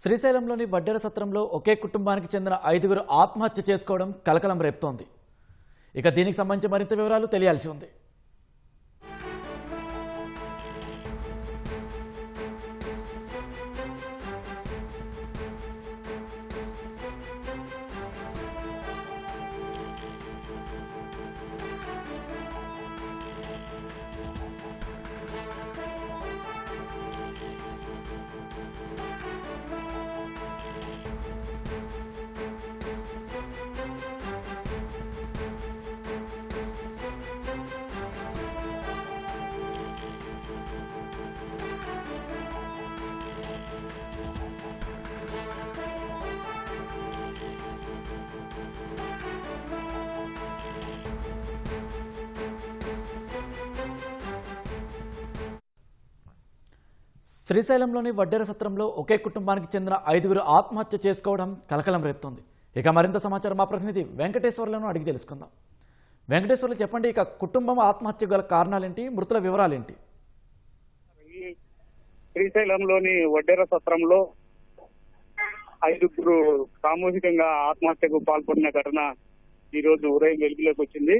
శ్రీశైలంలోని వడ్డెర సత్రంలో ఒకే కుటుంబానికి చెందిన 5గురు ఆత్మహత్య చేసుకోవడం కలకలం రేపుతోంది. ఇక దీనికి సంబంధించి మరింత వివరాలు తెలియాల్సి ఉంది. శ్రీశైలంలోని వడ్డెర సత్రంలో ఒకే కుటుంబానికి చెందిన 5గురు ఆత్మహత్య చేసుకోవడం కలకలం రేపుతోంది. ఇక మరింత సమాచారం మా ప్రతినిధి వెంకటేశ్వర్లను అడిగి తెలుసుకుందాం. వెంకటేశ్వర్లు చెప్పండి, ఇక కుటుంబం ఆత్మహత్య గల కారణాలేంటి, మృతుల వివరాలేంటి? శ్రీశైలంలోని వడ్డెర సత్రంలో 5గురు సామూహికంగా ఆత్మహత్యకు పాల్పడిన ఘటన ఈ రోజు ఉదయం వెలుగులోకి వచ్చింది.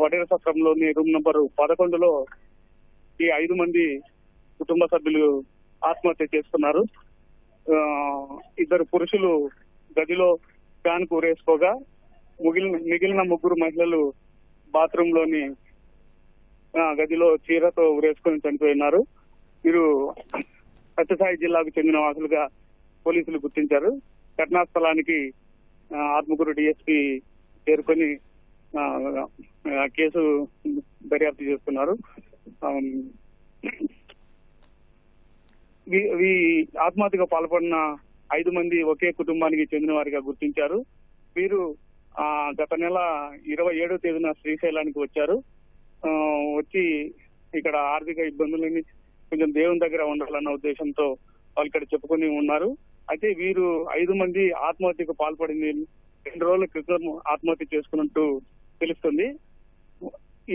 వడ్డెర సత్రంలోని రూమ్ నంబర్ 11లో ఈ 5 మంది కుటుంబ సభ్యులు ఆత్మహత్య చేసుకున్నారు. 2 పురుషులు గదిలో ఫ్యాన్ కూరేసుకోగా మిగిలిన 3 మహిళలు బాత్రూమ్ లోని గదిలో చీరతో ఉరేసుకొని చనిపోయినారు. వీరు సత్యసాయి జిల్లాకు చెందిన వాసులుగా పోలీసులు గుర్తించారు. ఘటనా స్థలానికి ఆత్మకూరు డిఎస్పీ చేరుకొని కేసు దర్యాప్తు చేస్తున్నారు. ఆత్మహత్యకు పాల్పడిన 5 మంది ఒకే కుటుంబానికి చెందిన వారిగా గుర్తించారు. వీరు గత నెల 27వ తేదీన శ్రీశైలానికి వచ్చారు. వచ్చి ఇక్కడ ఆర్థిక ఇబ్బందులని కొంచెం దేవుని దగ్గర ఉండాలన్న ఉద్దేశంతో వాళ్ళు ఇక్కడ చెప్పుకొని ఉన్నారు. అయితే వీరు 5 మంది ఆత్మహత్యకు పాల్పడింది 2 రోజుల క్రితం ఆత్మహత్య చేసుకున్నట్టు తెలుస్తుంది.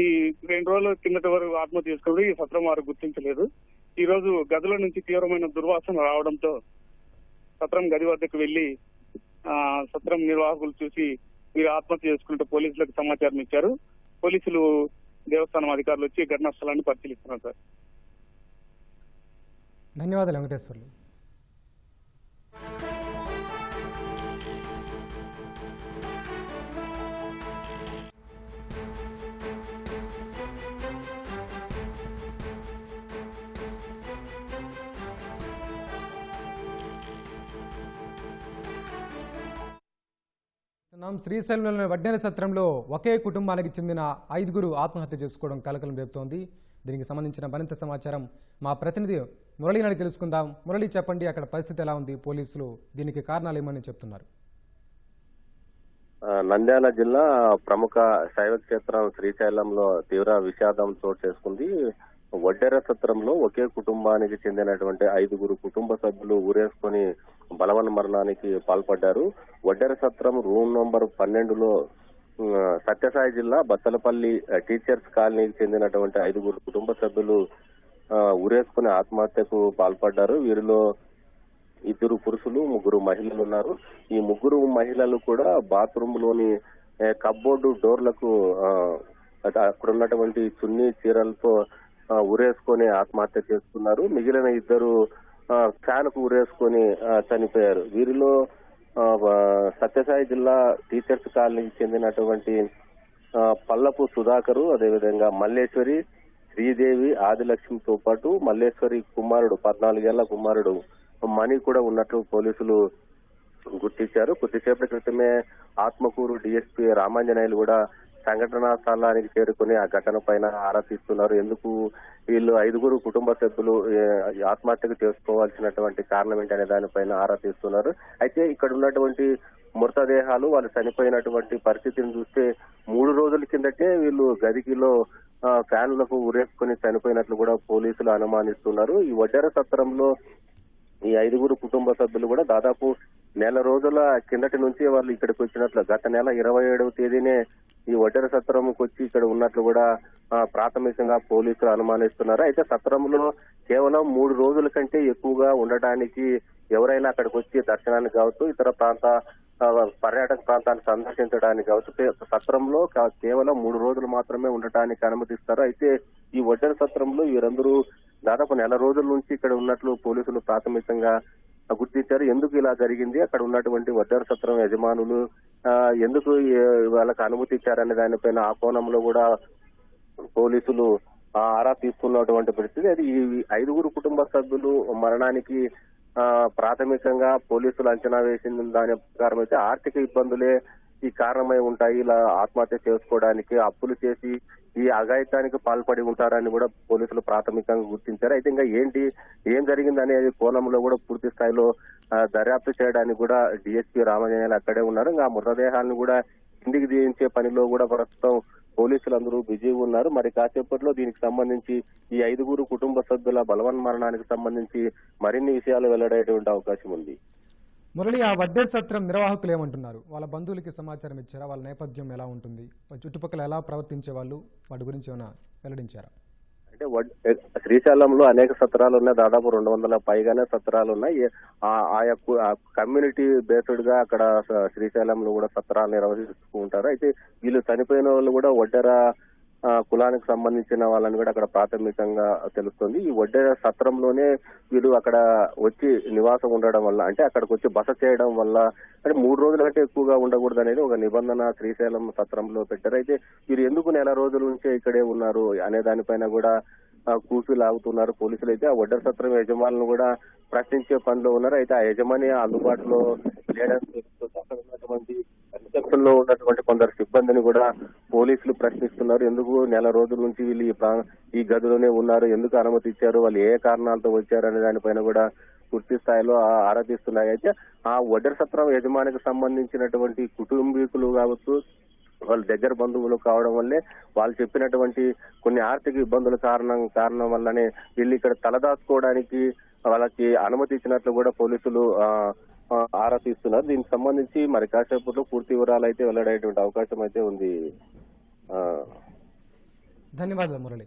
ఈ 2 రోజుల కిందటి వరకు ఆత్మహత్య చేసుకున్నట్టు ఈ సత్రం వారు గుర్తించలేదు. ఈ రోజు గదిలో నుంచి తీవ్రమైన దుర్వాసన రావడంతో సత్రం గది వద్దకు వెళ్లి సత్రం నిర్వాహకులు చూసి వీరు ఆత్మహత్య చేసుకున్నట్టు పోలీసులకు సమాచారం ఇచ్చారు. పోలీసులు దేవస్థానం అధికారులు వచ్చి ఘటనా స్థలాన్ని పరిశీలిస్తున్నారు. సార్, ధన్యవాదాలు వెంకటేశ్వర్లు. శ్రీశైలంలోని వడ్డెర సత్రంలో ఒకే కుటుంబానికి చెందిన 5గురు ఆత్మహత్య చేసుకోవడం కలకలం రేపుతోంది. దీనికి సంబంధించిన మరింత సమాచారం మా ప్రతినిధి మురళి నాడి తెలుసుకుందాం. మురళి, చెప్పండి, అక్కడ పరిస్థితి ఎలా ఉంది? పోలీసులు దీనికి కారణాలు ఏమని చెప్తున్నారు? నంద్యాల జిల్లా ప్రముఖ శైవ క్షేత్రం శ్రీశైలంలో తీవ్ర విషాదం చోటు చేసుకుంది. వడ్డెర సత్రంలో ఒకే కుటుంబానికి చెందినటువంటి 5గురు కుటుంబ సభ్యులు ఊరేసుకొని బలవన్ మరణానికి పాల్పడ్డారు. వడ్డెర సత్రం రూమ్ నంబర్ 12లో సత్యసాయి జిల్లా బత్తలపల్లి టీచర్స్ కాలనీకి చెందినటువంటి 5గురు కుటుంబ సభ్యులు ఊరేసుకుని ఆత్మహత్యకు పాల్పడ్డారు. వీరిలో 2 పురుషులు 3 మహిళలు ఉన్నారు. ఈ 3 మహిళలు కూడా బాత్రూమ్ లోని కబ్బోర్డు డోర్లకు అక్కడ ఉన్నటువంటి చున్నీ చీరలతో ఊరేసుకొని ఆత్మహత్య చేసుకున్నారు. మిగిలిన 2 ఫ్యాన్ కు ఊరేసుకొని చనిపోయారు. వీరిలో సత్యసాయి జిల్లా టీచర్స్ కాలనీకి చెందినటువంటి పల్లపు సుధాకరు, అదేవిధంగా మల్లేశ్వరి, శ్రీదేవి, ఆదిలక్ష్మితో పాటు మల్లేశ్వరి కుమారుడు 14 ఏళ్ల కుమారుడు మణి కూడా ఉన్నట్లు పోలీసులు గుర్తించారు. కొద్దిసేపటి క్రితమే ఆత్మకూరు డిఎస్పీ రామాంజనేయులు కూడా సంఘటనా స్థలానికి చేరుకుని ఆ ఘటన పైన ఆరా తీస్తున్నారు. ఎందుకు వీళ్ళు 5గురు కుటుంబ సభ్యులు ఆత్మహత్యకు చేసుకోవాల్సినటువంటి కారణం ఏంటనే దానిపైన ఆరా తీస్తున్నారు. అయితే ఇక్కడ ఉన్నటువంటి మృతదేహాలు వాళ్ళు చనిపోయినటువంటి పరిస్థితిని చూస్తే 3 రోజుల కిందటే వీళ్ళు గదికిలో ఫ్యాన్లకు ఉరేసుకుని చనిపోయినట్లు కూడా పోలీసులు అనుమానిస్తున్నారు. ఈ వడ్డెర సత్రంలో ఈ 5గురు కుటుంబ సభ్యులు కూడా దాదాపు నెల రోజుల కిందటి నుంచి వాళ్ళు ఇక్కడికి వచ్చినట్లు గత నెల 27వ తేదీనే ఈ వడ్డెర సత్రంకి వచ్చి ఇక్కడ ఉన్నట్లు కూడా ప్రాథమికంగా పోలీసులు అనుమానిస్తున్నారు. అయితే సత్రంలో కేవలం 3 రోజుల కంటే ఎక్కువగా ఉండటానికి ఎవరైనా అక్కడికి వచ్చి దర్శనానికి కావచ్చు, ఇతర పర్యాటక ప్రాంతాన్ని సందర్శించడానికి కావచ్చు, సత్రంలో కేవలం 3 రోజులు మాత్రమే ఉండటానికి అనుమతిస్తారు. అయితే ఈ వడ్డెర సత్రంలో వీరందరూ దాదాపు నెల రోజుల నుంచి ఇక్కడ ఉన్నట్లు పోలీసులు ప్రాథమికంగా గుర్తించారు. ఎందుకు ఇలా జరిగింది, అక్కడ ఉన్నటువంటి వడ్డెర సత్రం యజమానులు ఎందుకు వాళ్ళకి అనుమతి ఇచ్చారనే దానిపైన ఆ కోణంలో కూడా పోలీసులు ఆరా తీస్తున్నటువంటి పరిస్థితి. అది ఈ 5 కుటుంబ సభ్యులు మరణానికి ప్రాథమికంగా పోలీసులు అంచనా వేసిన దాని ప్రకారం అయితే ఆర్థిక ఇబ్బందులే ఈ కారణమై ఉంటాయి. ఇలా ఆత్మహత్య చేసుకోవడానికి అప్పులు చేసి ఈ అఘాయిత్యానికి పాల్పడి ఉంటారని కూడా పోలీసులు ప్రాథమికంగా గుర్తించారు. అయితే ఇంకా ఏం జరిగింది అనేది కోణంలో కూడా పూర్తి స్థాయిలో దర్యాప్తు చేయడానికి కూడా డిఎస్పీ రామజనేయులు అక్కడే ఉన్నారు. ఇంకా మృతదేహాలను కూడా ఇంటికి దించే పనిలో కూడా ప్రస్తుతం పోలీసులందరూ బిజీగా ఉన్నారు. మరి కాసేపట్లో దీనికి సంబంధించి ఈ 5 కుటుంబ సభ్యుల బలవన్మరణానికి సంబంధించి మరిన్ని విషయాలు వెల్లడయ్యేటువంటి అవకాశం ఉంది. మురళి, ఆ వడ్డెర సత్రం నిర్వాహకులు ఏమంటున్నారు? వాళ్ళ బంధువులకి సమాచారం ఇచ్చారా? వాళ్ళ నేపథ్యం ఎలా ఉంటుంది? చుట్టుపక్కల ఎలా ప్రవర్తించే వాళ్ళు, వాటి గురించి ఏమైనా వెల్లడించారా? అంటే శ్రీశైలంలో అనేక సత్రాలు ఉన్నాయి. దాదాపు 200 పైగానే సత్రాలు ఉన్నాయి. ఆయా కమ్యూనిటీ బేస్డ్ గా అక్కడ శ్రీశైలంలో కూడా సత్రాలు నిర్వహిస్తూ ఉంటారు. అయితే వీళ్ళు చనిపోయిన వాళ్ళు కూడా వడ్డెర కులానికి సంబంధించిన వాళ్ళని కూడా అక్కడ ప్రాథమికంగా తెలుస్తుంది. ఈ వడ్డెర సత్రంలోనే వీళ్ళు అక్కడ వచ్చి నివాసం ఉండడం వల్ల, అంటే అక్కడికి వచ్చి బస చేయడం వల్ల, అంటే 3 రోజుల కంటే ఎక్కువగా ఉండకూడదు అనేది ఒక నిబంధన శ్రీశైలం సత్రంలో పెట్టారు. అయితే వీరు ఎందుకు నెల రోజుల నుంచే ఇక్కడే ఉన్నారు అనే దానిపైన కూడా కూసి లాగుతున్నారు పోలీసులు. అయితే ఆ వడ్డెర సత్రం యజమానులను కూడా ప్రశ్నించే పనిలో ఉన్నారు. అయితే ఆ యజమాని అందుబాటులో లేడని తెలుస్తుంది. అక్కడ ఉన్నటువంటి రిసెప్షన్ లో ఉన్నటువంటి కొందరు సిబ్బందిని కూడా పోలీసులు ప్రశ్నిస్తున్నారు. ఎందుకు నెల రోజుల నుంచి వీళ్ళు ఈ గదిలోనే ఉన్నారు, ఎందుకు అనుమతి ఇచ్చారు, వాళ్ళు ఏ కారణాలతో వచ్చారు అనే దానిపైన కూడా పూర్తి స్థాయిలో ఆరాధిస్తున్నాయి. అయితే ఆ వడ్డెర సత్రం యజమానికి సంబంధించినటువంటి కుటుంబీకులు కావచ్చు, వాళ్ళ దగ్గర బంధువులు కావడం వల్లే వాళ్ళు చెప్పినటువంటి కొన్ని ఆర్థిక ఇబ్బందుల కారణం వల్లనే వీళ్ళు ఇక్కడ తలదాచుకోవడానికి వాళ్ళకి అనుమతి ఇచ్చినట్లు కూడా పోలీసులు ఆరా తీస్తున్నారు. దీనికి సంబంధించి మరి కాసేపట్లో పూర్తి వివరాలు అయితే వెల్లడయ్యేటువంటి అవకాశం అయితే ఉంది. ధన్యవాదాలు మురళి.